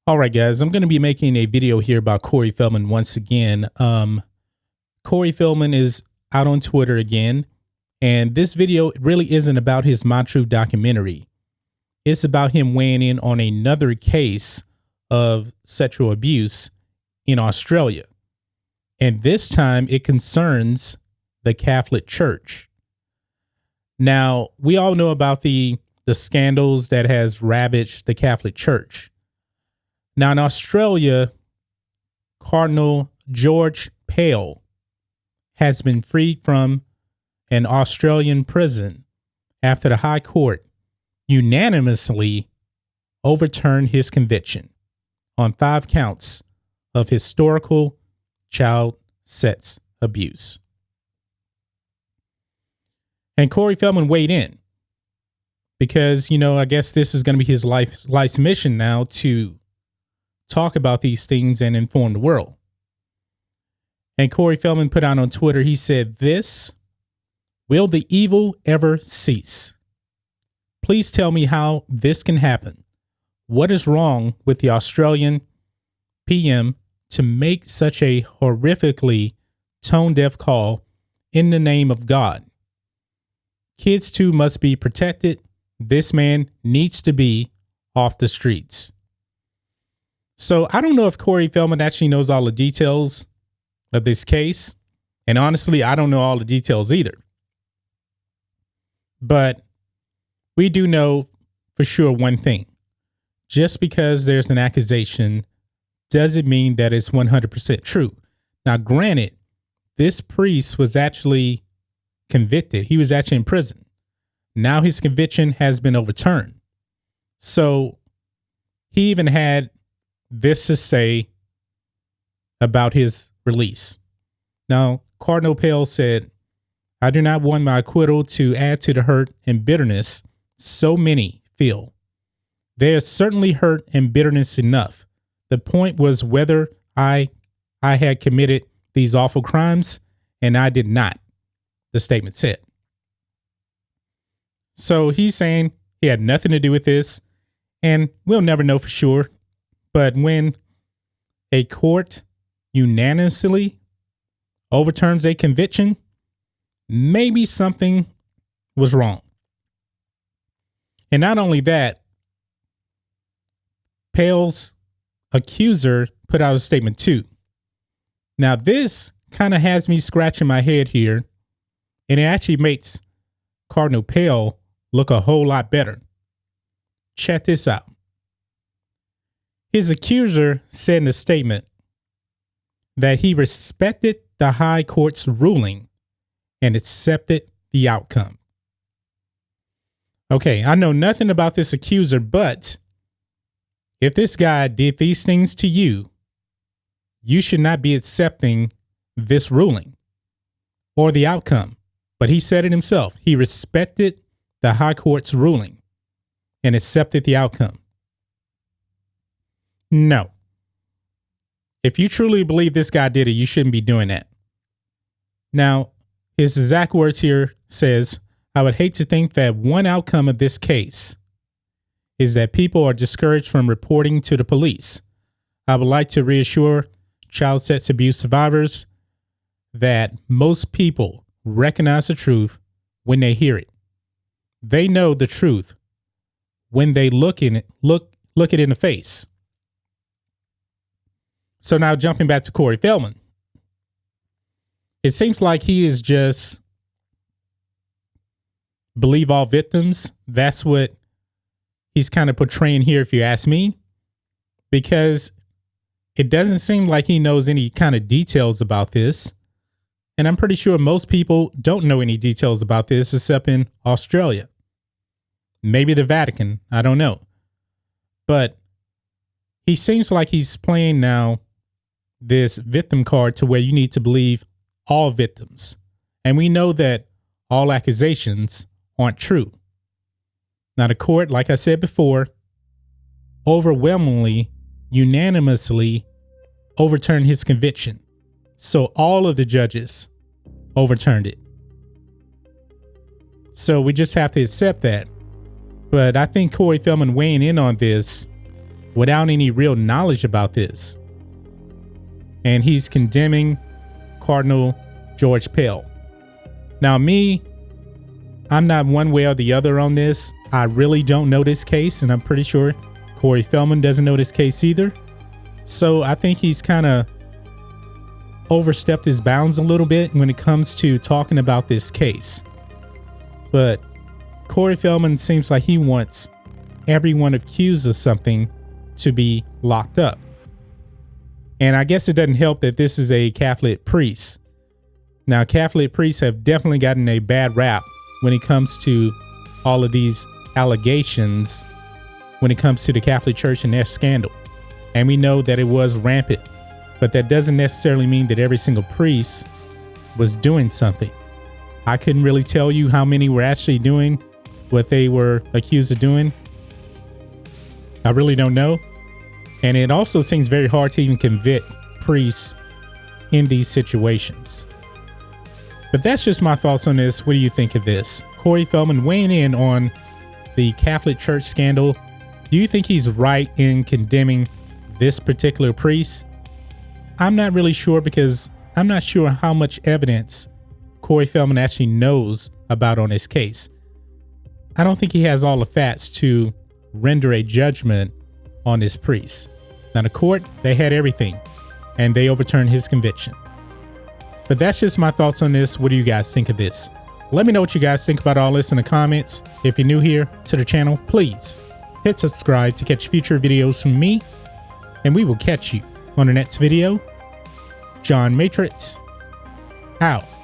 All right, guys, I'm going to be making a video here about Corey Feldman once again. Corey Feldman is out on Twitter again, and this video really isn't about his Matrixx documentary. It's about him weighing in on another case of sexual abuse in Australia. And this time it concerns the Catholic Church. Now, we all know about the scandals that has ravaged the Catholic Church. Now, in Australia, Cardinal George Pale has been freed from an Australian prison after the High Court unanimously overturned his conviction on 5 counts of historical child sex abuse. And Corey Feldman weighed in because, I guess this is going to be his life's mission now to talk about these things and inform the world. And Corey Feldman put out on Twitter, he said, will the evil ever cease? Please tell me how this can happen. What is wrong with the Australian PM to make such a horrifically tone-deaf call in the name of God? Kids too must be protected. This man needs to be off the streets. So I don't know if Corey Feldman actually knows all the details of this case. And honestly, I don't know all the details either. But we do know for sure one thing. Just because there's an accusation doesn't mean that it's 100% true. Now, granted, this priest was actually convicted. He was actually in prison. Now his conviction has been overturned. So he even had this to say about his release. Now, Cardinal Pale said, I do not want my acquittal to add to the hurt and bitterness so many feel. There is certainly hurt and bitterness enough. The point was whether I had committed these awful crimes, and I did not, the statement said. So he's saying he had nothing to do with this, and we'll never know for sure. But when a court unanimously overturns a conviction, maybe something was wrong. And not only that, Pale's accuser put out a statement too. Now, this kind of has me scratching my head here, and it actually makes Cardinal Pale look a whole lot better. Check this out. His accuser said in a statement that he respected the High Court's ruling and accepted the outcome. Okay, I know nothing about this accuser, but if this guy did these things to you, you should not be accepting this ruling or the outcome. But he said it himself. He respected the High Court's ruling and accepted the outcome. No. If you truly believe this guy did it, you shouldn't be doing that. Now, his exact words here says, I would hate to think that one outcome of this case is that people are discouraged from reporting to the police. I would like to reassure child sex abuse survivors that most people recognize the truth when they hear it. They know the truth when they look it in the face. So now jumping back to Corey Feldman, it seems like he is just believe all victims. That's what he's kind of portraying here, if you ask me, because it doesn't seem like he knows any kind of details about this. And I'm pretty sure most people don't know any details about this except in Australia. Maybe the Vatican. I don't know. But he seems like he's playing now this victim card to where you need to believe all victims. And we know that all accusations aren't true. Now, the court, like I said before, overwhelmingly, unanimously overturned his conviction. So all of the judges overturned it. So we just have to accept that. But I think Corey Feldman weighing in on this without any real knowledge about this. And he's condemning Cardinal George Pell. Now me, I'm not one way or the other on this. I really don't know this case, and I'm pretty sure Corey Feldman doesn't know this case either. So I think he's kind of overstepped his bounds a little bit when it comes to talking about this case. But Corey Feldman seems like he wants everyone accused of something to be locked up. And I guess it doesn't help that this is a Catholic priest. Now, Catholic priests have definitely gotten a bad rap when it comes to all of these allegations when it comes to the Catholic Church and their scandal. And we know that it was rampant, but that doesn't necessarily mean that every single priest was doing something. I couldn't really tell you how many were actually doing what they were accused of doing. I really don't know. And it also seems very hard to even convict priests in these situations. But that's just my thoughts on this. What do you think of this? Corey Feldman weighing in on the Catholic Church scandal. Do you think he's right in condemning this particular priest? I'm not really sure, because I'm not sure how much evidence Corey Feldman actually knows about on his case. I don't think he has all the facts to render a judgment on this priest. Now, the court, they had everything, and they overturned his conviction. But that's just my thoughts on this. What do you guys think of this? Let me know what you guys think about all this in the comments. If you're new here to the channel, please hit subscribe to catch future videos from me, and we will catch you on the next video. John Matrixx, out.